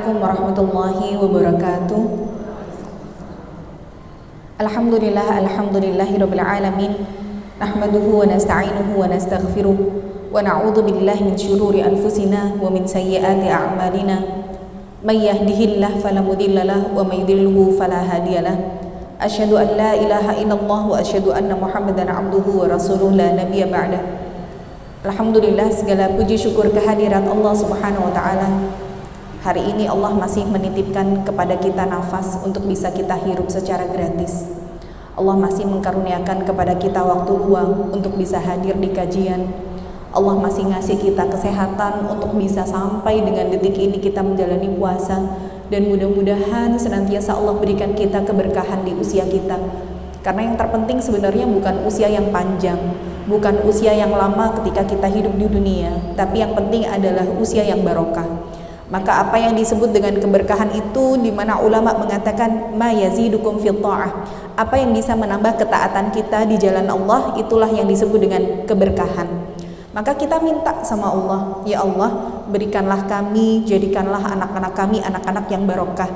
Assalamualaikum warahmatullahi wabarakatuh. Alhamdulillahirabbil alamin. Nahmaduhu wa nasta'inuhu wa nastaghfiruh wa na'udzu billahi min syururi anfusina wa min sayyiati a'malina. May yahdihillahu fala mudhillalah wa may yudhlilhu fala hadiyalah. Asyhadu an la ilaha illallah wa asyhadu anna Muhammadan 'abduhu wa rasuluh la nabiyya ba'dah. Alhamdulillah, segala puji syukur kehadirat Allah Subhanahu wa taala. Hari ini Allah masih menitipkan kepada kita nafas untuk bisa kita hirup secara gratis. Allah masih mengkaruniakan kepada kita waktu luang untuk bisa hadir di kajian. Allah masih ngasih kita kesehatan untuk bisa sampai dengan detik ini kita menjalani puasa. Dan mudah-mudahan senantiasa Allah berikan kita keberkahan di usia kita. Karena yang terpenting sebenarnya bukan usia yang panjang, bukan usia yang lama ketika kita hidup di dunia, tapi yang penting adalah usia yang barokah. Maka apa yang disebut dengan keberkahan itu, di mana ulama mengatakan ma yazidukum fil ta'ah, apa yang bisa menambah ketaatan kita di jalan Allah, itulah yang disebut dengan keberkahan. Maka kita minta sama Allah, ya Allah, berikanlah kami, jadikanlah anak-anak kami anak-anak yang barokah,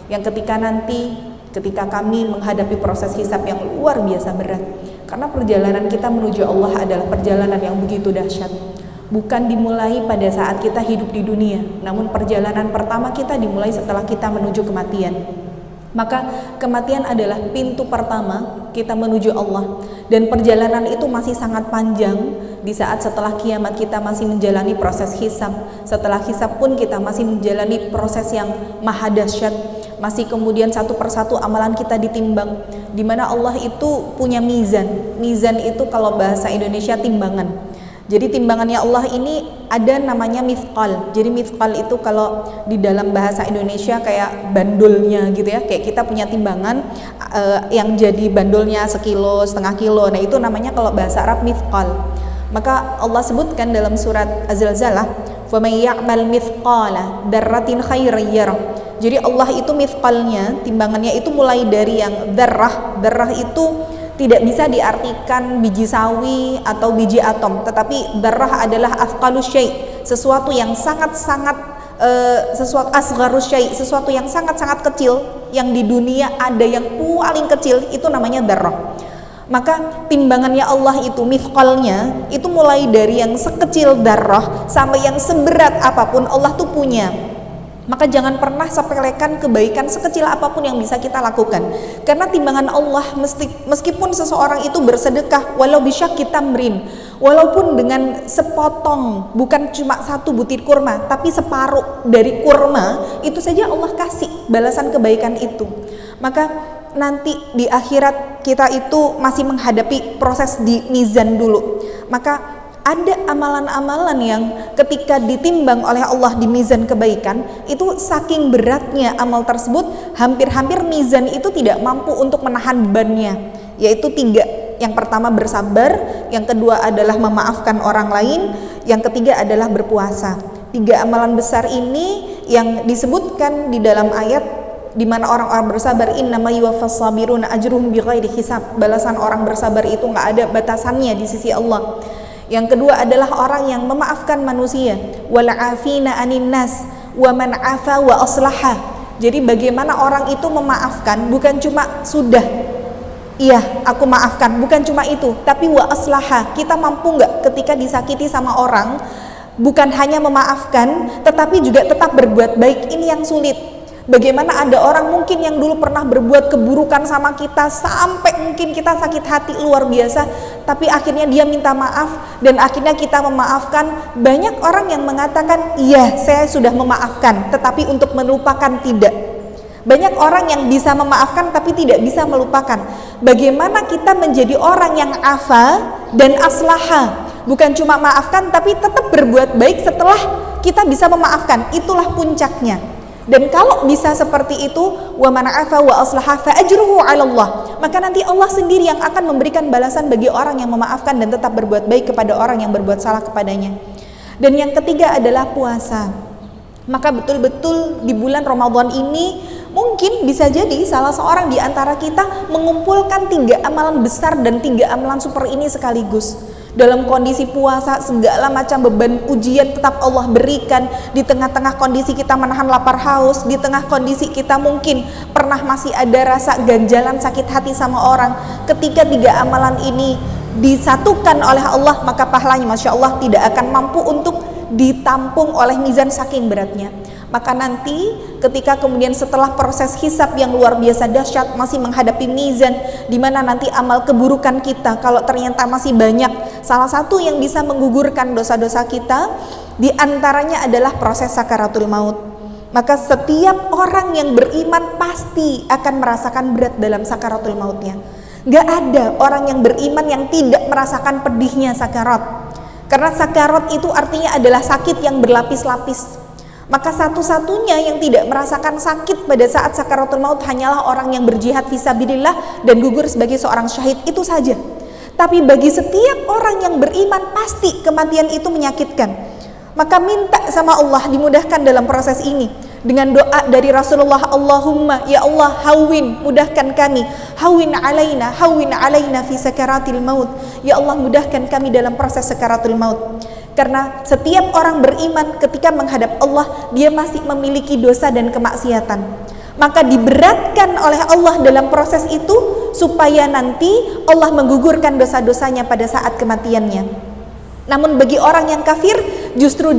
yang ketika kami menghadapi proses hisab yang luar biasa berat. Karena perjalanan kita menuju Allah adalah perjalanan yang begitu dahsyat. Bukan dimulai pada saat kita hidup di dunia, namun perjalanan pertama kita dimulai setelah kita menuju kematian. Maka kematian adalah pintu pertama kita menuju Allah. Dan perjalanan itu masih sangat panjang. Di saat setelah kiamat kita masih menjalani proses hisab. Setelah hisab pun kita masih menjalani proses yang maha dahsyat. Masih kemudian satu persatu amalan kita ditimbang. Di mana Allah itu punya mizan. Mizan itu kalau bahasa Indonesia timbangan. Jadi timbangannya Allah ini ada namanya mithqal. Jadi mithqal itu kalau di dalam bahasa Indonesia kayak bandulnya gitu ya. Kayak kita punya timbangan yang jadi bandulnya 1,5 kilo. Nah itu namanya kalau bahasa Arab mithqal. Maka Allah sebutkan dalam surat Az-Zalzalah, "Faman ya'mal mithqala dzarratin khairan yarah." Jadi Allah itu mithqalnya, timbangannya itu mulai dari yang dzarrah. Dzarrah itu tidak bisa diartikan biji sawi atau biji atom, tetapi dzarrah adalah afqalus syai', sesuatu yang sangat-sangat sesuatu asgharus syai', sesuatu yang sangat-sangat kecil yang di dunia ada yang paling kecil, itu namanya dzarrah. Maka timbangannya Allah itu mithqalnya itu mulai dari yang sekecil dzarrah sampai yang seberat apapun Allah tuh punya. Maka jangan pernah sepelekan kebaikan sekecil apapun yang bisa kita lakukan. Karena timbangan Allah meskipun seseorang itu bersedekah walau bisyaqi tamrin, walaupun dengan sepotong, bukan cuma satu butir kurma, tapi separuh dari kurma, itu saja Allah kasih balasan kebaikan itu. Maka nanti di akhirat kita itu masih menghadapi proses di mizan dulu. Maka ada amalan-amalan yang ketika ditimbang oleh Allah di mizan kebaikan, itu saking beratnya amal tersebut, hampir-hampir mizan itu tidak mampu untuk menahan bebannya. Yaitu 3. Yang pertama bersabar, yang kedua adalah memaafkan orang lain, yang ketiga adalah berpuasa. 3 amalan besar ini yang disebutkan di dalam ayat di mana orang-orang bersabar, innama yuwaffas sabiruna ajruhum bighairi hisab. Balasan orang bersabar itu enggak ada batasannya di sisi Allah. Yang kedua adalah orang yang memaafkan manusia, wal afina anin nas wa man afa wa aslaha. Jadi bagaimana orang itu memaafkan, bukan cuma sudah iya aku maafkan, bukan cuma itu, tapi wa aslaha. Kita mampu enggak ketika disakiti sama orang, bukan hanya memaafkan tetapi juga tetap berbuat baik. Ini yang sulit. Bagaimana ada orang mungkin yang dulu pernah berbuat keburukan sama kita sampai mungkin kita sakit hati luar biasa, tapi akhirnya dia minta maaf dan akhirnya kita memaafkan. Banyak orang yang mengatakan iya saya sudah memaafkan, tetapi untuk melupakan tidak. Banyak orang yang bisa memaafkan tapi tidak bisa melupakan. Bagaimana kita menjadi orang yang afa dan aslaha, bukan cuma maafkan tapi tetap berbuat baik setelah kita bisa memaafkan. Itulah puncaknya. Dan kalau bisa seperti itu, wa man afa wa aslaha fa ajruhu 'ala Allah, maka nanti Allah sendiri yang akan memberikan balasan bagi orang yang memaafkan dan tetap berbuat baik kepada orang yang berbuat salah kepadanya. Dan yang ketiga adalah puasa. Maka betul-betul di bulan Ramadan ini mungkin bisa jadi salah seorang di antara kita mengumpulkan 3 amalan besar dan 3 amalan super ini sekaligus. dalam kondisi puasa, segala macam beban ujian tetap Allah berikan. Di tengah-tengah kondisi kita menahan lapar haus, di tengah kondisi kita mungkin pernah masih ada rasa ganjalan sakit hati sama orang, ketika 3 amalan ini disatukan oleh Allah, maka pahalanya Masya Allah tidak akan mampu untuk ditampung oleh mizan saking beratnya. Maka nanti ketika kemudian setelah proses hisab yang luar biasa dahsyat, masih menghadapi mizan, di mana nanti amal keburukan kita kalau ternyata masih banyak, salah satu yang bisa menggugurkan dosa-dosa kita diantaranya adalah proses sakaratul maut. Maka setiap orang yang beriman pasti akan merasakan berat dalam sakaratul mautnya. Gak ada orang yang beriman yang tidak merasakan pedihnya sakarat, karena sakarat itu artinya adalah sakit yang berlapis-lapis. Maka satu-satunya yang tidak merasakan sakit pada saat sakaratul maut hanyalah orang yang berjihad fisabilillah dan gugur sebagai seorang syahid, itu saja. Tapi bagi setiap orang yang beriman pasti kematian itu menyakitkan. Maka minta sama Allah dimudahkan dalam proses ini dengan doa dari Rasulullah, Allahumma ya Allah hawin, mudahkan kami, hawin alaina fi sakaratil maut. Ya Allah mudahkan kami dalam proses sakaratul maut. Karena setiap orang beriman ketika menghadap Allah, dia masih memiliki dosa dan kemaksiatan. Maka diberatkan oleh Allah dalam proses itu supaya nanti Allah menggugurkan dosa-dosanya pada saat kematiannya. Namun bagi orang yang kafir justru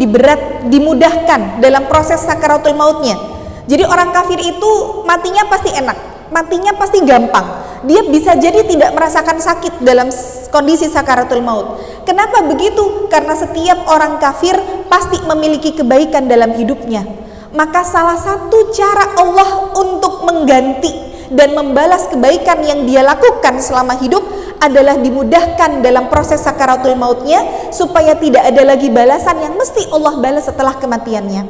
dimudahkan dalam proses sakaratul mautnya. Jadi orang kafir itu matinya pasti enak, matinya pasti gampang. Dia bisa jadi tidak merasakan sakit dalam kondisi sakaratul maut. Kenapa begitu? Karena setiap orang kafir pasti memiliki kebaikan dalam hidupnya. Maka salah satu cara Allah untuk mengganti dan membalas kebaikan yang dia lakukan selama hidup adalah dimudahkan dalam proses sakaratul mautnya, supaya tidak ada lagi balasan yang mesti Allah balas setelah kematiannya.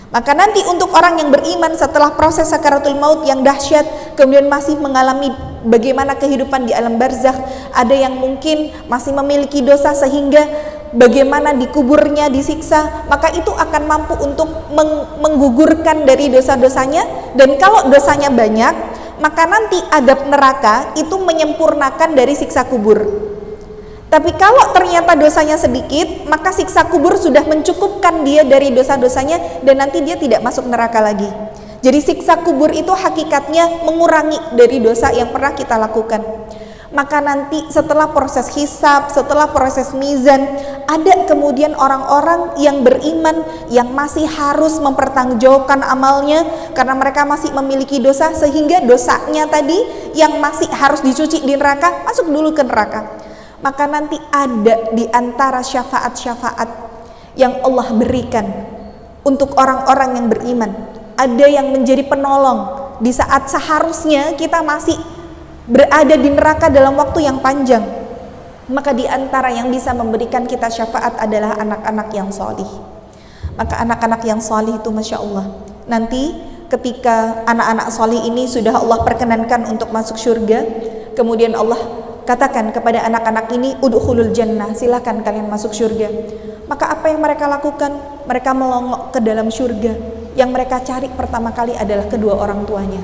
Maka nanti untuk orang yang beriman setelah proses sakaratul maut yang dahsyat, kemudian masih mengalami bagaimana kehidupan di alam barzakh, ada yang mungkin masih memiliki dosa sehingga bagaimana dikuburnya disiksa, maka itu akan mampu untuk menggugurkan dari dosa-dosanya. Dan kalau dosanya banyak, maka nanti adab neraka itu menyempurnakan dari siksa kubur. Tapi kalau ternyata dosanya sedikit, maka siksa kubur sudah mencukupkan dia dari dosa-dosanya dan nanti dia tidak masuk neraka lagi. Jadi siksa kubur itu hakikatnya mengurangi dari dosa yang pernah kita lakukan. Maka nanti setelah proses hisab, setelah proses mizan, ada kemudian orang-orang yang beriman yang masih harus mempertanggungjawabkan amalnya karena mereka masih memiliki dosa, sehingga dosanya tadi yang masih harus dicuci di neraka masuk dulu ke neraka. Maka nanti ada di antara syafaat-syafaat yang Allah berikan untuk orang-orang yang beriman, ada yang menjadi penolong di saat seharusnya kita masih berada di neraka dalam waktu yang panjang. Maka di antara yang bisa memberikan kita syafaat adalah anak-anak yang solih. Maka anak-anak yang solih itu Masya Allah, nanti ketika anak-anak solih ini sudah Allah perkenankan untuk masuk surga, kemudian Allah katakan kepada anak-anak ini, udkhulul jannah, silakan kalian masuk surga. Maka apa yang mereka lakukan? Mereka melongok ke dalam surga. Yang mereka cari pertama kali adalah kedua orang tuanya.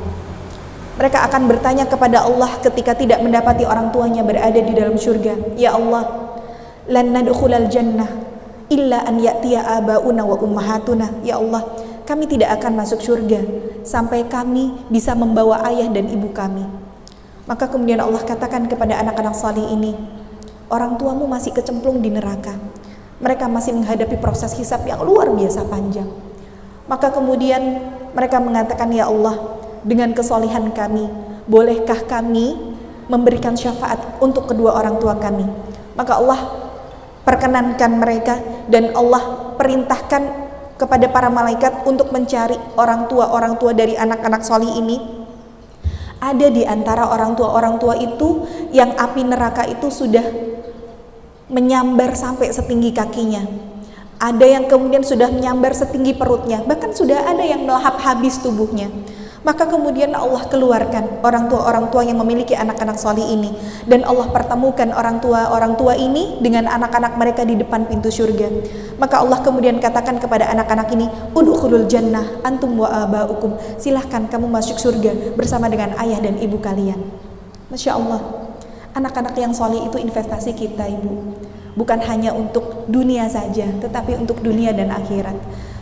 Mereka akan bertanya kepada Allah ketika tidak mendapati orang tuanya berada di dalam surga, ya Allah, lan nadkhulal jannah illa an ya'tiya abauna wa ummahatuna. Ya Allah, kami tidak akan masuk surga sampai kami bisa membawa ayah dan ibu kami. Maka kemudian Allah katakan kepada anak-anak salih ini, orang tuamu masih kecemplung di neraka. Mereka masih menghadapi proses hisab yang luar biasa panjang. Maka kemudian mereka mengatakan, ya Allah, dengan kesolihan kami, bolehkah kami memberikan syafaat untuk kedua orang tua kami? Maka Allah perkenankan mereka dan Allah perintahkan kepada para malaikat untuk mencari orang tua dari anak-anak solih ini. Ada di antara orang tua itu yang api neraka itu sudah menyambar sampai setinggi kakinya. Ada yang kemudian sudah menyambar setinggi perutnya, bahkan sudah ada yang melahap habis tubuhnya. Maka kemudian Allah keluarkan orang tua yang memiliki anak-anak solih ini, dan Allah pertemukan orang tua ini dengan anak-anak mereka di depan pintu surga. Maka Allah kemudian katakan kepada anak-anak ini, udkhulul jannah antum wa abaukum, silahkan kamu masuk surga bersama dengan ayah dan ibu kalian. Masya Allah, anak-anak yang solih itu investasi kita, ibu. bukan hanya untuk dunia saja, tetapi untuk dunia dan akhirat.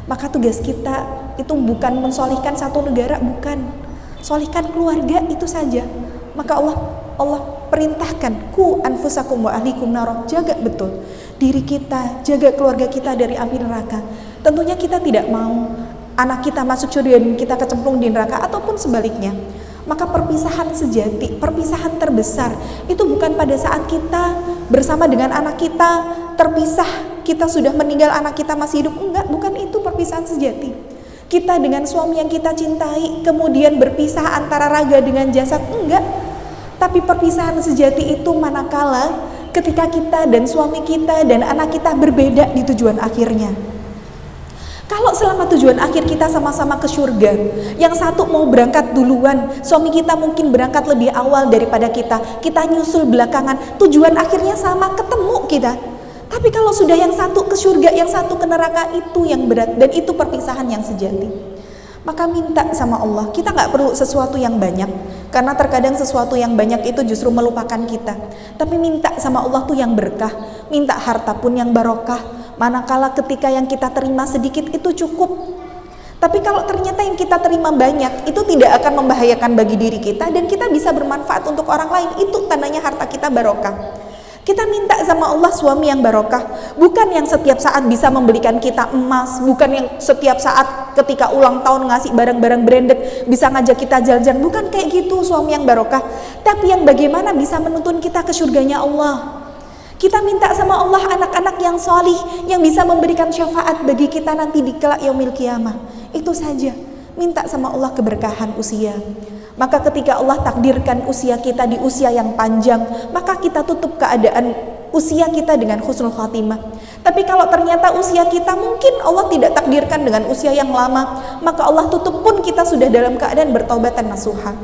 Maka tugas kita itu bukan mensolihkan satu negara, bukan. Solihkan keluarga itu saja. Maka Allah perintahkan, ku anfusakum wa ahlikum nar, jaga betul diri kita, jaga keluarga kita dari api neraka. Tentunya kita tidak mau anak kita masuk surga dan kita kecemplung di neraka, ataupun sebaliknya. Maka perpisahan sejati, perpisahan terbesar itu bukan pada saat kita bersama dengan anak kita terpisah, kita sudah meninggal, anak kita masih hidup. Enggak, bukan itu perpisahan sejati. Kita dengan suami yang kita cintai kemudian berpisah antara raga dengan jasad, enggak. Tapi perpisahan sejati itu manakala ketika kita dan suami kita dan anak kita berbeda di tujuan akhirnya. Kalau selama tujuan akhir kita sama-sama ke surga, yang satu mau berangkat duluan, suami kita mungkin berangkat lebih awal daripada kita nyusul belakangan, tujuan akhirnya sama, ketemu kita. Tapi kalau sudah yang satu ke surga, yang satu ke neraka, itu yang berat, dan itu perpisahan yang sejati. Maka minta sama Allah, kita gak perlu sesuatu yang banyak, karena terkadang sesuatu yang banyak itu justru melupakan kita. Tapi minta sama Allah tuh yang berkah, minta harta pun yang barokah. Manakala ketika yang kita terima sedikit itu cukup. Tapi kalau ternyata yang kita terima banyak, itu tidak akan membahayakan bagi diri kita dan kita bisa bermanfaat untuk orang lain. Itu tandanya harta kita barokah. Kita minta sama Allah suami yang barokah, bukan yang setiap saat bisa membelikan kita emas, bukan yang setiap saat ketika ulang tahun ngasih barang-barang branded, bisa ngajak kita jalan-jalan, bukan kayak gitu suami yang barokah. Tapi yang bagaimana bisa menuntun kita ke surganya Allah. Kita minta sama Allah anak-anak yang solih, yang bisa memberikan syafaat bagi kita nanti di kelak yaumil qiyamah. Itu saja, minta sama Allah keberkahan usia. Maka ketika Allah takdirkan usia kita di usia yang panjang, maka kita tutup keadaan usia kita dengan husnul khatimah. Tapi kalau ternyata usia kita mungkin Allah tidak takdirkan dengan usia yang lama, maka Allah tutup pun kita sudah dalam keadaan bertaubatan nasuha.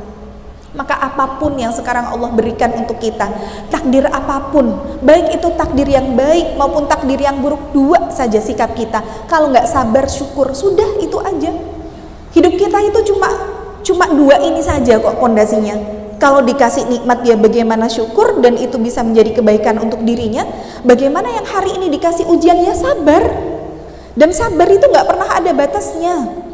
Maka apapun yang sekarang Allah berikan untuk kita, takdir apapun, baik itu takdir yang baik maupun takdir yang buruk, dua saja sikap kita. Kalau nggak sabar, syukur, sudah itu aja. Hidup kita itu cuma dua ini saja kok pondasinya. Kalau dikasih nikmat dia bagaimana syukur dan itu bisa menjadi kebaikan untuk dirinya. Bagaimana yang hari ini dikasih ujian, ya sabar. Dan sabar itu nggak pernah ada batasnya.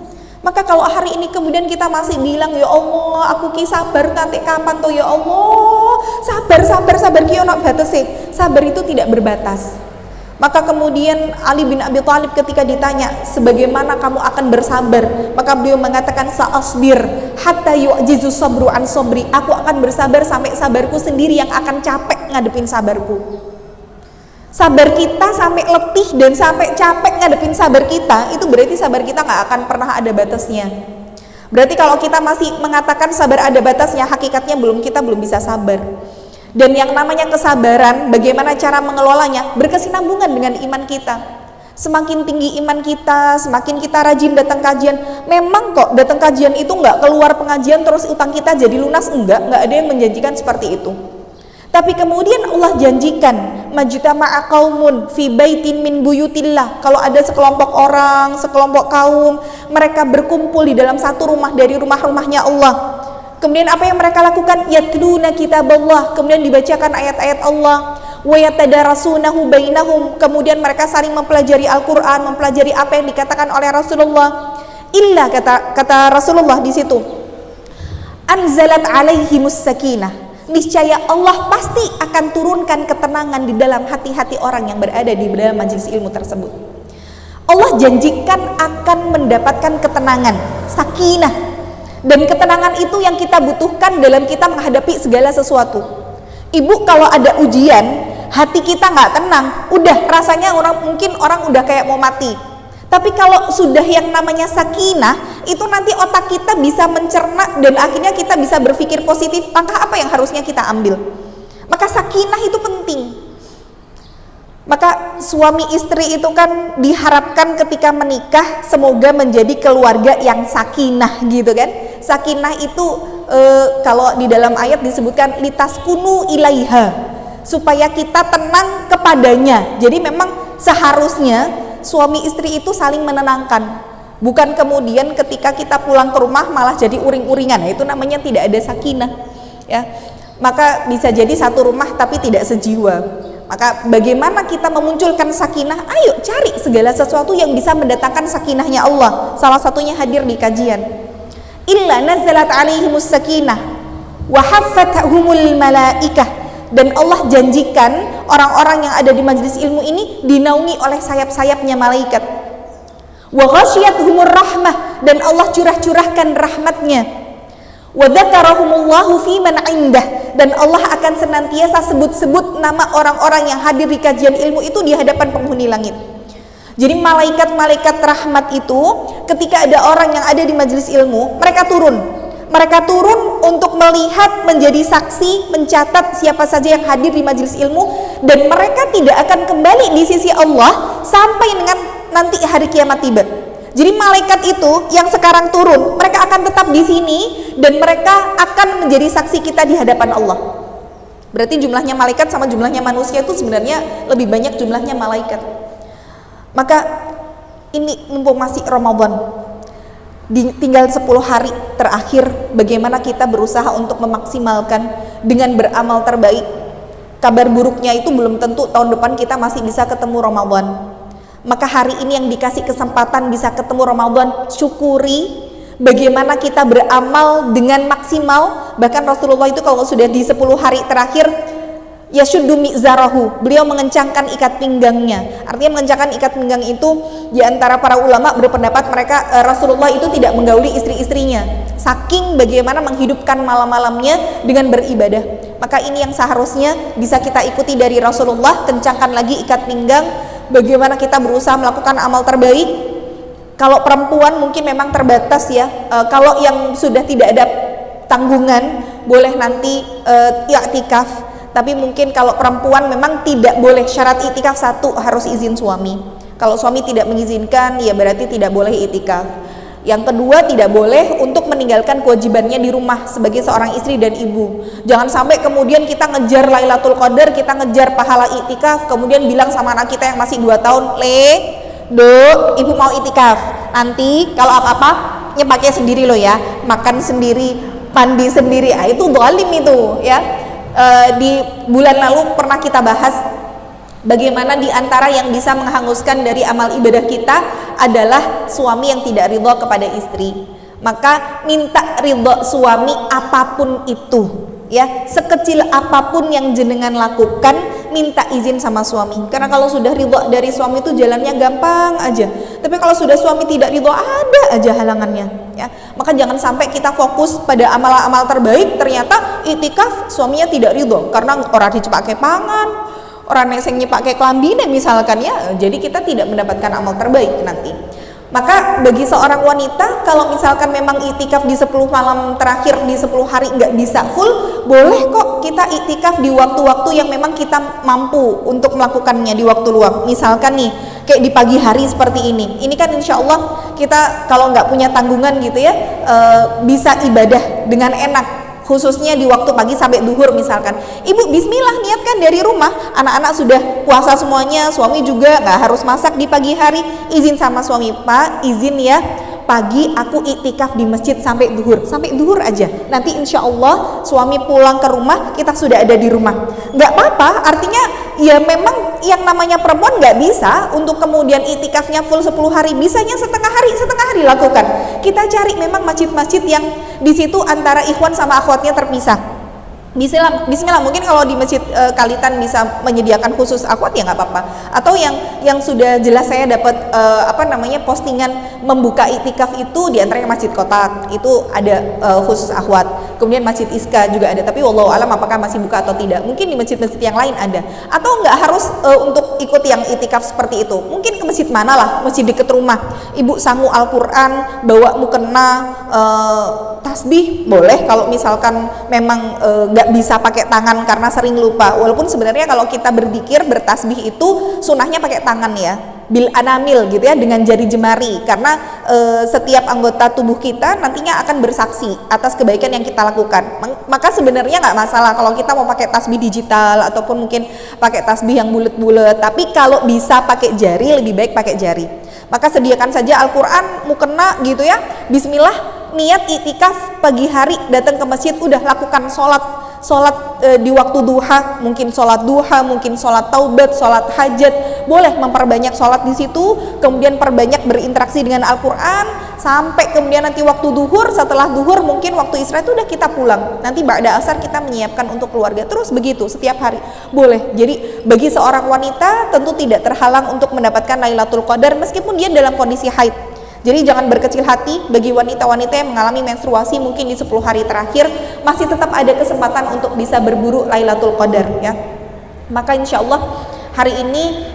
Maka kalau hari ini kemudian kita masih bilang, ya Allah aku ki sabar nanti kapan tuh, ya Allah sabar ki ono batase. Sabar itu tidak berbatas. Maka kemudian Ali bin Abi Thalib ketika ditanya sebagaimana kamu akan bersabar, maka beliau mengatakan sa'asbir hatta yu'jizu sabru an sabri. Aku akan bersabar sampai sabarku sendiri yang akan capek ngadepin sabarku. Sabar kita sampai letih dan sampai capek ngadepin sabar kita, itu berarti sabar kita nggak akan pernah ada batasnya. Berarti kalau kita masih mengatakan sabar ada batasnya, hakikatnya kita belum bisa sabar. Dan yang namanya kesabaran, bagaimana cara mengelolanya, berkesinambungan dengan iman kita. Semakin tinggi iman kita, semakin kita rajin datang kajian. Memang kok datang kajian itu nggak keluar pengajian terus utang kita jadi lunas, nggak ada yang menjanjikan seperti itu. Tapi kemudian Allah janjikan, majtama'a qaumun fi baitin min buyutillah. Kalau ada sekelompok orang, sekelompok kaum, mereka berkumpul di dalam satu rumah dari rumah-rumahnya Allah. Kemudian apa yang mereka lakukan? Yatluna kitaballah, kemudian dibacakan ayat-ayat Allah. Wa yatadarasunahu bainahum, kemudian mereka saling mempelajari Al-Qur'an, mempelajari apa yang dikatakan oleh Rasulullah. Illa kata Rasulullah di situ, anzalat alaihimus sakinah. Niscaya Allah pasti akan turunkan ketenangan di dalam hati-hati orang yang berada di dalam majelis ilmu tersebut. Allah janjikan akan mendapatkan ketenangan, sakinah. Dan ketenangan itu yang kita butuhkan dalam kita menghadapi segala sesuatu. Ibu kalau ada ujian, hati kita nggak tenang, udah rasanya mungkin orang udah kayak mau mati. Tapi kalau sudah yang namanya sakinah, itu nanti otak kita bisa mencerna dan akhirnya kita bisa berpikir positif, langkah apa yang harusnya kita ambil. Maka sakinah itu penting. Maka suami istri itu kan diharapkan ketika menikah semoga menjadi keluarga yang sakinah gitu kan. Sakinah itu kalau di dalam ayat disebutkan litaskunu ilaiha, supaya kita tenang kepadanya. Jadi memang seharusnya suami istri itu saling menenangkan, bukan kemudian ketika kita pulang ke rumah malah jadi uring-uringan. Nah, itu namanya tidak ada sakinah ya. Maka bisa jadi satu rumah tapi tidak sejiwa. Maka bagaimana kita memunculkan sakinah? Ayo cari segala sesuatu yang bisa mendatangkan sakinahnya Allah. Salah satunya hadir di kajian. Illa nazalat alaihimus sakinah wa haffathumul malaikah. Dan Allah janjikan orang-orang yang ada di majelis ilmu ini dinaungi oleh sayap-sayapnya malaikat. Wa ghasyiyatuhumur rahmah, dan Allah curah-curahkan rahmatnya. Wa dzakarahumullahu fi man indah, dan Allah akan senantiasa sebut-sebut nama orang-orang yang hadir di kajian ilmu itu di hadapan penghuni langit. Jadi malaikat-malaikat rahmat itu ketika ada orang yang ada di majelis ilmu, mereka turun untuk melihat, menjadi saksi, mencatat siapa saja yang hadir di majelis ilmu, dan mereka tidak akan kembali di sisi Allah sampai dengan nanti hari kiamat tiba. Jadi malaikat itu yang sekarang turun, mereka akan tetap di sini dan mereka akan menjadi saksi kita di hadapan Allah. Berarti jumlahnya malaikat sama jumlahnya manusia itu sebenarnya lebih banyak jumlahnya malaikat. Maka ini mumpung masih Ramadan, tinggal 10 hari terakhir, bagaimana kita berusaha untuk memaksimalkan dengan beramal terbaik. Kabar buruknya itu belum tentu tahun depan kita masih bisa ketemu Ramadan. Maka hari ini yang dikasih kesempatan bisa ketemu Ramadan, syukuri bagaimana kita beramal dengan maksimal. Bahkan Rasulullah itu kalau sudah di 10 hari terakhir, yashuddu mi'zarahu, beliau mengencangkan ikat pinggangnya. Artinya mengencangkan ikat pinggang itu, di antara para ulama berpendapat Rasulullah itu tidak menggauli istri-istrinya, saking bagaimana menghidupkan malam-malamnya dengan beribadah. Maka ini yang seharusnya bisa kita ikuti dari Rasulullah, kencangkan lagi ikat pinggang. Bagaimana kita berusaha melakukan amal terbaik. Kalau perempuan mungkin memang terbatas ya, kalau yang sudah tidak ada tanggungan boleh nanti i'tikaf. Tapi mungkin kalau perempuan memang tidak boleh, syarat i'tikaf satu, harus izin suami. Kalau suami tidak mengizinkan, ya berarti tidak boleh i'tikaf. Yang kedua, tidak boleh untuk meninggalkan kewajibannya di rumah sebagai seorang istri dan ibu. Jangan sampai kemudian kita ngejar Lailatul Qadar, kita ngejar pahala i'tikaf, kemudian bilang sama anak kita yang masih 2 tahun, ibu mau i'tikaf. Nanti kalau apa-apa pakai sendiri loh ya, makan sendiri, mandi sendiri. Itu zalim itu ya. Di bulan lalu pernah kita bahas bagaimana di antara yang bisa menghanguskan dari amal ibadah kita adalah suami yang tidak ridho kepada istri. Maka minta ridho suami apapun itu ya, sekecil apapun yang jenengan lakukan, minta izin sama suami. Karena kalau sudah ridho dari suami itu jalannya gampang aja. Tapi kalau sudah suami tidak ridho, ada aja halangannya ya. Maka jangan sampai kita fokus pada amal-amal terbaik, ternyata i'tikaf suaminya tidak ridho karena orang dipakai pangan, orang nesengnya pakai kelambine misalkan ya. Jadi kita tidak mendapatkan amal terbaik nanti. Maka bagi seorang wanita, kalau misalkan memang i'tikaf di 10 malam terakhir, di 10 hari nggak bisa full, boleh kok kita i'tikaf di waktu-waktu yang memang kita mampu untuk melakukannya di waktu luang. Misalkan nih, kayak di pagi hari seperti ini. Ini kan insya Allah kita kalau nggak punya tanggungan gitu ya, bisa ibadah dengan enak. Khususnya di waktu pagi sampai duhur misalkan. Ibu bismillah niatkan dari rumah, anak-anak sudah puasa semuanya, suami juga nggak harus masak di pagi hari, izin sama suami, Pak izin ya pagi aku i'tikaf di masjid sampai duhur aja, nanti insya Allah suami pulang ke rumah kita sudah ada di rumah. Nggak apa-apa, artinya ya memang yang namanya perempuan nggak bisa untuk kemudian i'tikafnya full 10 hari, bisanya setengah hari lakukan. Kita cari memang masjid-masjid yang di situ antara ikhwan sama akhwatnya terpisah. Bismillah, mungkin kalau di masjid Kalitan bisa menyediakan khusus akhwat ya nggak apa-apa. Atau yang sudah jelas saya dapat postingan membuka i'tikaf itu di antaranya Masjid Kotak itu ada khusus akhwat. Kemudian Masjid Iska juga ada. Tapi wallahu alam apakah masih buka atau tidak. Mungkin di masjid-masjid yang lain ada. Atau nggak harus untuk ikut yang i'tikaf seperti itu. Mungkin ke masjid mana lah, masjid dekat rumah. Ibu sangu Al-Qur'an, bawa mukena, tasbih boleh kalau misalkan memang nggak bisa pakai tangan karena sering lupa. Walaupun sebenarnya kalau kita berzikir bertasbih itu sunahnya pakai tangan ya, bil anamil gitu ya, dengan jari jemari, karena setiap anggota tubuh kita nantinya akan bersaksi atas kebaikan yang kita lakukan. Maka sebenarnya nggak masalah kalau kita mau pakai tasbih digital ataupun mungkin pakai tasbih yang bulat-bulat, tapi kalau bisa pakai jari lebih baik pakai jari. Maka sediakan saja Al-Quran, mukena gitu ya, bismillah, niat i'tikaf pagi hari, datang ke masjid, udah lakukan sholat sholat di waktu duha, mungkin sholat duha, mungkin sholat taubat, sholat hajat, boleh memperbanyak sholat di situ, kemudian perbanyak berinteraksi dengan Al-Quran, sampai kemudian nanti waktu duhur, setelah duhur mungkin waktu istirahat itu udah kita pulang, nanti ba'da asar kita menyiapkan untuk keluarga, terus begitu setiap hari, boleh. Jadi bagi seorang wanita tentu tidak terhalang untuk mendapatkan Lailatul Qadar meskipun dia dalam kondisi haid. Jadi jangan berkecil hati bagi wanita-wanita yang mengalami menstruasi mungkin di 10 hari terakhir, masih tetap ada kesempatan untuk bisa berburu Lailatul Qadar ya. Maka insya Allah hari ini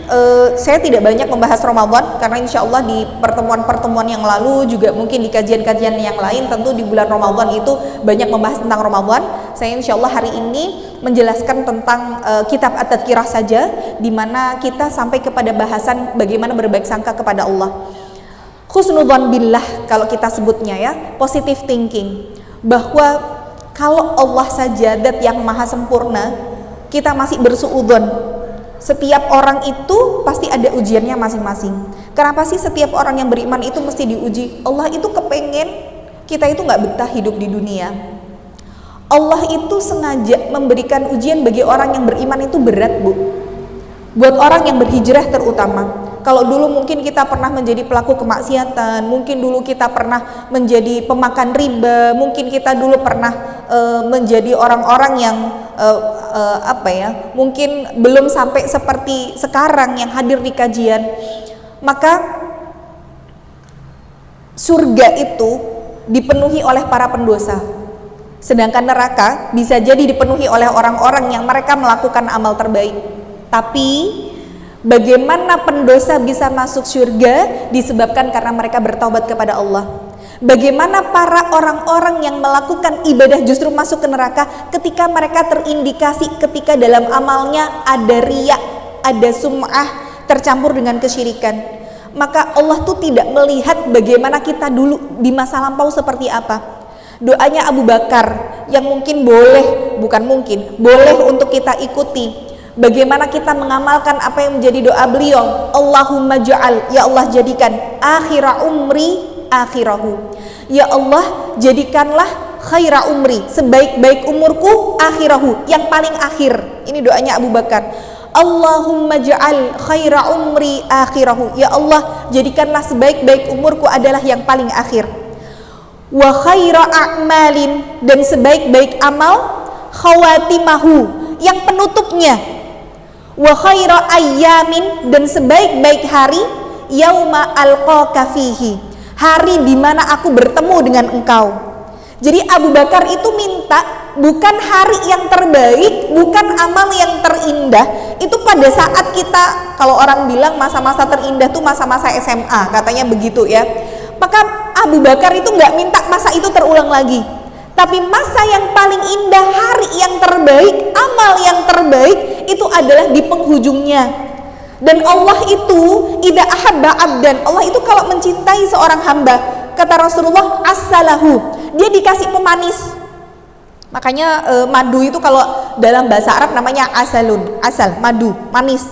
saya tidak banyak membahas Ramadan, karena insya Allah di pertemuan-pertemuan yang lalu juga mungkin di kajian-kajian yang lain tentu di bulan Ramadan itu banyak membahas tentang Ramadan. Saya insya Allah hari ini menjelaskan tentang kitab At-Tadhkirah saja, di mana kita sampai kepada bahasan bagaimana berbaik sangka kepada Allah. Husnudzon billah kalau kita sebutnya ya, positive thinking, bahwa kalau Allah saja zat yang maha sempurna, kita masih bersuudzon. Setiap orang itu pasti ada ujiannya masing-masing. Kenapa sih setiap orang yang beriman itu mesti diuji? Allah itu kepengen kita itu nggak betah hidup di dunia. Allah itu sengaja memberikan ujian bagi orang yang beriman itu berat, Bu. Buat orang yang berhijrah terutama. Kalau dulu mungkin kita pernah menjadi pelaku kemaksiatan, mungkin dulu kita pernah menjadi pemakan riba, mungkin kita dulu pernah menjadi orang-orang yang mungkin belum sampai seperti sekarang yang hadir di kajian. Maka surga itu dipenuhi oleh para pendosa, sedangkan neraka bisa jadi dipenuhi oleh orang-orang yang mereka melakukan amal terbaik. Tapi bagaimana pendosa bisa masuk surga? Disebabkan karena mereka bertaubat kepada Allah. Bagaimana para orang-orang yang melakukan ibadah justru masuk ke neraka ketika mereka terindikasi ketika dalam amalnya ada riya, ada sum'ah tercampur dengan kesyirikan. Maka Allah tuh tidak melihat bagaimana kita dulu di masa lampau seperti apa. Doanya Abu Bakar yang mungkin boleh untuk kita ikuti. Bagaimana kita mengamalkan apa yang menjadi doa beliau, Allahumma ja'al, ya Allah jadikan akhira umri akhirahu, ya Allah jadikanlah khaira umri, sebaik-baik umurku akhirahu, yang paling akhir. Ini doanya Abu Bakar. Allahumma ja'al khaira umri akhirahu, ya Allah jadikanlah sebaik-baik umurku adalah yang paling akhir. Wa khaira a'malin, dan sebaik-baik amal khawatimahu, yang penutupnya. Wa khaira ayyamin, dan sebaik-baik hari yauma alqaka fihi, hari di mana aku bertemu dengan engkau. Jadi Abu Bakar itu minta bukan hari yang terbaik, bukan amal yang terindah. Itu pada saat kita, kalau orang bilang masa-masa terindah tuh masa-masa SMA, katanya begitu ya. Maka Abu Bakar itu nggak minta masa itu terulang lagi, tapi masa yang paling indah, hari yang terbaik, amal yang terbaik itu adalah di penghujungnya. Dan Allah itu idza ahabba abdan, Allah itu kalau mencintai seorang hamba, kata Rasulullah, as-salahu, dia dikasih pemanis. Makanya madu itu kalau dalam bahasa Arab namanya asalun, asal, madu, manis.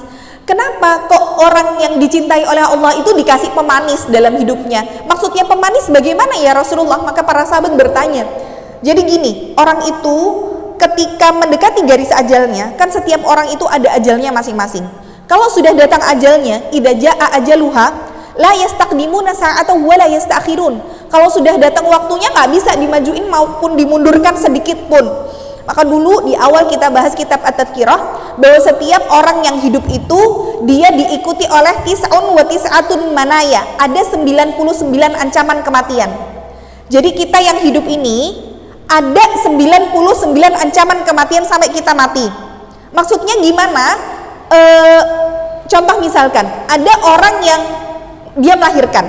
Kenapa kok orang yang dicintai oleh Allah itu dikasih pemanis dalam hidupnya? Maksudnya pemanis bagaimana ya Rasulullah? Maka para sahabat bertanya. Jadi gini, orang itu ketika mendekati garis ajalnya, kan setiap orang itu ada ajalnya masing-masing. Kalau sudah datang ajalnya, idza jaa ajaluha la yastaqdimuna sa'atan wa la yastakhirun. Kalau sudah datang waktunya nggak bisa dimajuin maupun dimundurkan sedikit pun. Maka dulu di awal kita bahas kitab At-Tadhkirah bahwa setiap orang yang hidup itu dia diikuti oleh tis'un wa tis'atun manaya, ada 99 ancaman kematian. Jadi kita yang hidup ini ada 99 ancaman kematian sampai kita mati. Maksudnya gimana? Contoh misalkan ada orang yang dia melahirkan,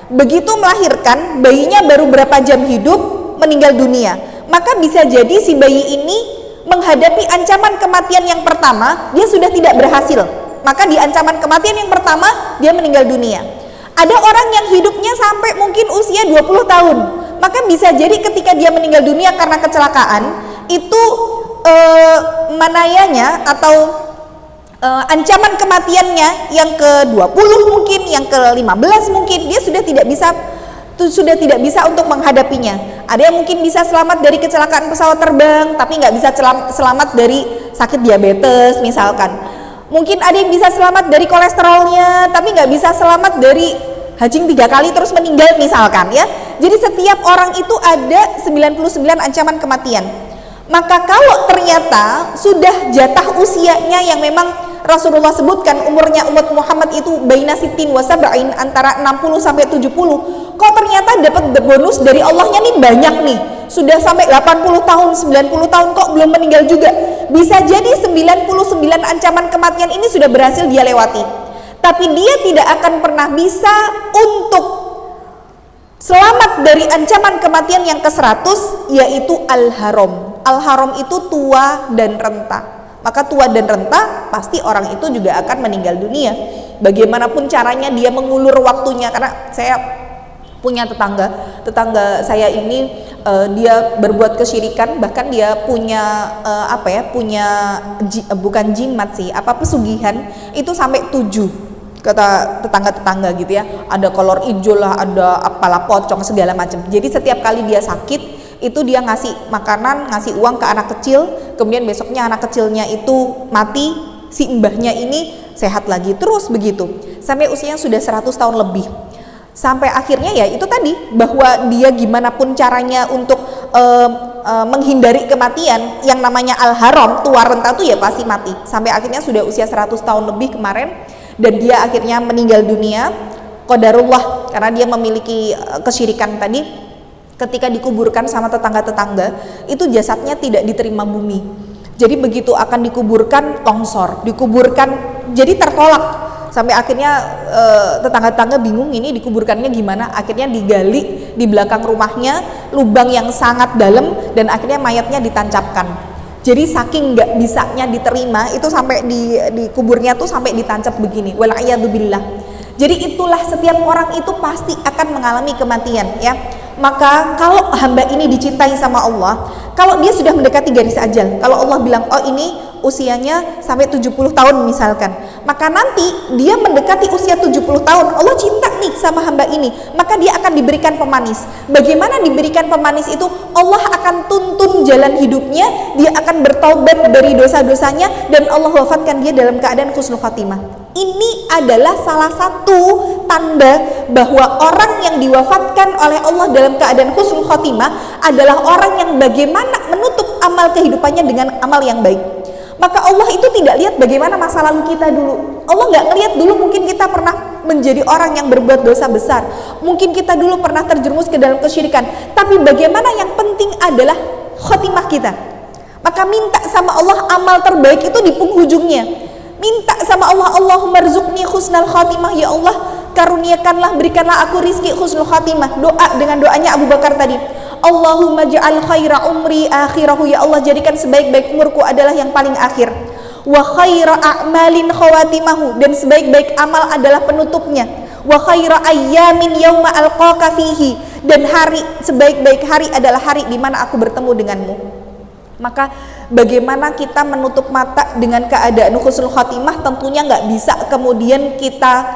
begitu melahirkan bayinya baru berapa jam hidup meninggal dunia, maka bisa jadi si bayi ini menghadapi ancaman kematian yang pertama dia sudah tidak berhasil, maka di ancaman kematian yang pertama dia meninggal dunia. Ada orang yang hidupnya sampai mungkin usia 20 tahun, maka bisa jadi ketika dia meninggal dunia karena kecelakaan itu manayanya atau ancaman kematiannya yang ke-20 mungkin, yang ke-15 mungkin dia sudah tidak bisa untuk menghadapinya. Ada yang mungkin bisa selamat dari kecelakaan pesawat terbang, tapi nggak bisa selamat dari sakit diabetes misalkan. Mungkin ada yang bisa selamat dari kolesterolnya, tapi nggak bisa selamat dari hajing 3 kali terus meninggal misalkan ya. Jadi setiap orang itu ada 99 ancaman kematian. Maka kalau ternyata sudah jatah usianya yang memang Rasulullah sebutkan umurnya umat Muhammad itu baina sittin wa sab'in, antara 60 sampai 70, kok ternyata dapat bonus dari Allahnya nih banyak nih, sudah sampai 80 tahun, 90 tahun kok belum meninggal juga. Bisa jadi 99 ancaman kematian ini sudah berhasil dia lewati, tapi dia tidak akan pernah bisa untuk selamat dari ancaman kematian yang ke-100, yaitu al-haram. Al-haram itu tua dan renta. Maka tua dan renta pasti orang itu juga akan meninggal dunia. Bagaimanapun caranya dia mengulur waktunya. Karena saya punya tetangga saya ini dia berbuat kesyirikan, bahkan dia punya bukan jimat sih, pesugihan itu sampai 7, kata tetangga-tetangga gitu ya. Ada kolor hijau lah, ada apalah pocong segala macam. Jadi setiap kali dia sakit itu dia ngasih makanan, ngasih uang ke anak kecil, kemudian besoknya anak kecilnya itu mati, si mbahnya ini sehat lagi, terus begitu sampai usianya sudah 100 tahun lebih. Sampai akhirnya ya itu tadi, bahwa dia gimana pun caranya untuk menghindari kematian yang namanya al-haram, tua renta tuh ya pasti mati. Sampai akhirnya sudah usia 100 tahun lebih kemarin, dan dia akhirnya meninggal dunia qadarullah karena dia memiliki kesyirikan tadi. Ketika dikuburkan sama tetangga-tetangga, itu jasadnya tidak diterima bumi. Jadi begitu akan dikuburkan longsor, dikuburkan jadi tertolak. Sampai akhirnya tetangga-tetangga bingung ini dikuburkannya gimana. Akhirnya digali di belakang rumahnya, lubang yang sangat dalam, dan akhirnya mayatnya ditancapkan. Jadi saking nggak bisanya diterima, itu sampai di kuburnya tuh sampai ditancap begini. Wal'iyadzubillah. Jadi itulah, setiap orang itu pasti akan mengalami kematian ya. Maka kalau hamba ini dicintai sama Allah, kalau dia sudah mendekati garis ajal, kalau Allah bilang oh ini usianya sampai 70 tahun misalkan, maka nanti dia mendekati usia 70 tahun, Allah cinta nih sama hamba ini, maka dia akan diberikan pemanis. Bagaimana diberikan pemanis itu? Allah akan tuntun jalan hidupnya, dia akan bertaubat dari dosa-dosanya, dan Allah wafatkan dia dalam keadaan husnul khatimah. Ini adalah salah satu tanda bahwa orang yang diwafatkan oleh Allah dalam keadaan husnul khotimah adalah orang yang bagaimana menutup amal kehidupannya dengan amal yang baik. Maka Allah itu tidak lihat bagaimana masa lalu kita dulu. Allah nggak ngelihat dulu mungkin kita pernah menjadi orang yang berbuat dosa besar, mungkin kita dulu pernah terjerumus ke dalam kesyirikan, tapi bagaimana yang penting adalah khotimah kita. Maka minta sama Allah amal terbaik itu di penghujungnya. Minta sama Allah, Allahumma rzuqni husnal khatimah, ya Allah karuniakanlah, berikanlah aku rizki husnul khatimah. Doa dengan doanya Abu Bakar tadi, Allahumma ja'al khaira umri akhirahu, ya Allah jadikan sebaik-baik umurku adalah yang paling akhir. Wa khaira a'malin khawatimahu, dan sebaik-baik amal adalah penutupnya. Wa khaira ayyamin yauma alqaka fihi, dan hari sebaik-baik hari adalah hari di mana aku bertemu denganmu. Maka bagaimana kita menutup mata dengan keadaan husnul khatimah, tentunya nggak bisa kemudian kita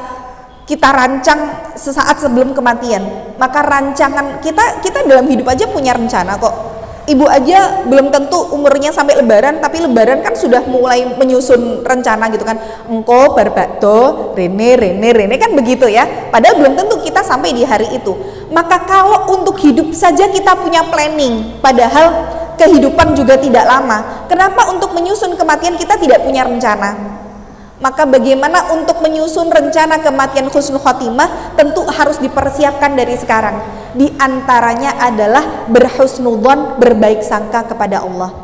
rancang sesaat sebelum kematian. Maka rancangan kita dalam hidup aja punya rencana kok. Ibu aja belum tentu umurnya sampai lebaran, tapi lebaran kan sudah mulai menyusun rencana gitu kan. Engko barbado, rene kan begitu ya. Padahal belum tentu kita sampai di hari itu. Maka kalau untuk hidup saja kita punya planning, padahal kehidupan juga tidak lama. Kenapa untuk menyusun kematian kita tidak punya rencana? Maka bagaimana untuk menyusun rencana kematian husnul khotimah? Tentu harus dipersiapkan dari sekarang. Di antaranya adalah berhusnudzon, berbaik sangka kepada Allah.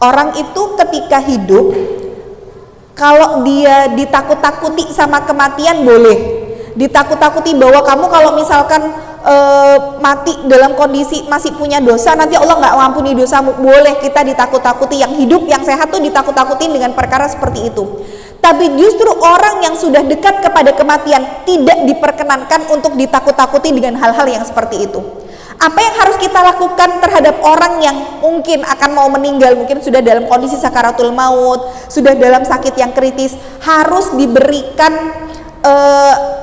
Orang itu ketika hidup, kalau dia ditakut-takuti sama kematian boleh. Ditakut-takuti bahwa kamu kalau misalkan mati dalam kondisi masih punya dosa, nanti Allah nggak mengampuni dosamu, boleh kita ditakut-takuti. Yang hidup, yang sehat tuh ditakut-takutin dengan perkara seperti itu. Tapi justru orang yang sudah dekat kepada kematian tidak diperkenankan untuk ditakut-takuti dengan hal-hal yang seperti itu. Apa yang harus kita lakukan terhadap orang yang mungkin akan mau meninggal, mungkin sudah dalam kondisi sakaratul maut, sudah dalam sakit yang kritis? Harus diberikan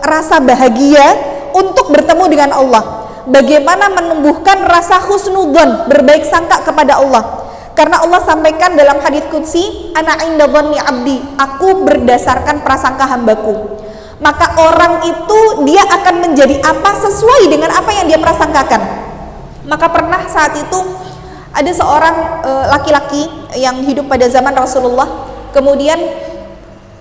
rasa bahagia untuk bertemu dengan Allah. Bagaimana menumbuhkan rasa husnudzon, berbaik sangka kepada Allah. Karena Allah sampaikan dalam hadits qudsi, ana inda dhanni abdi, aku berdasarkan prasangka hambaku. Maka orang itu dia akan menjadi apa sesuai dengan apa yang dia prasangkakan. Maka pernah saat itu ada seorang laki-laki yang hidup pada zaman Rasulullah, kemudian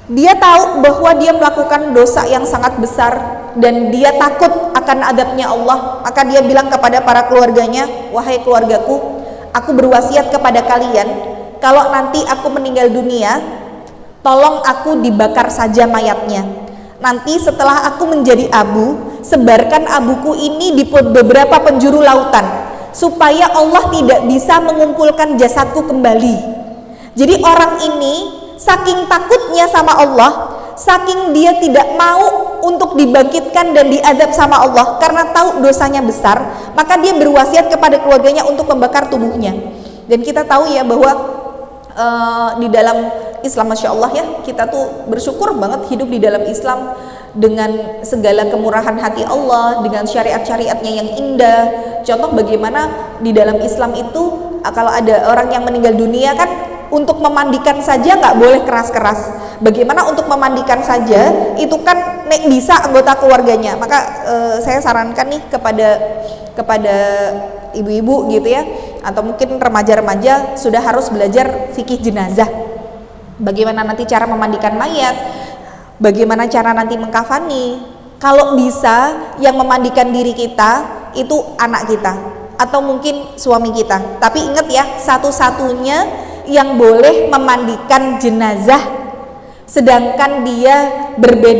dia tahu bahwa dia melakukan dosa yang sangat besar dan dia takut akan adabnya Allah. Maka dia bilang kepada para keluarganya, wahai keluargaku, aku berwasiat kepada kalian, kalau nanti aku meninggal dunia, tolong aku dibakar saja mayatnya. Nanti setelah aku menjadi abu, sebarkan abuku ini di beberapa penjuru lautan, supaya Allah tidak bisa mengumpulkan jasadku kembali. Jadi orang ini saking takutnya sama Allah, saking dia tidak mau untuk dibangkitkan dan diazab sama Allah karena tahu dosanya besar, maka dia berwasiat kepada keluarganya untuk membakar tubuhnya. Dan kita tahu ya bahwa di dalam Islam, Masya Allah ya, kita tuh bersyukur banget hidup di dalam Islam dengan segala kemurahan hati Allah, dengan syariat-syariatnya yang indah. Contoh bagaimana di dalam Islam itu kalau ada orang yang meninggal dunia kan, untuk memandikan saja nggak boleh keras-keras. Bagaimana untuk memandikan saja itu kan bisa anggota keluarganya. Maka saya sarankan nih kepada ibu-ibu gitu ya, atau mungkin remaja-remaja sudah harus belajar fikih jenazah. Bagaimana nanti cara memandikan mayat, bagaimana cara nanti mengkafani. Kalau bisa yang memandikan diri kita itu anak kita atau mungkin suami kita. Tapi ingat ya, satu-satunya yang boleh memandikan jenazah sedangkan dia berbeda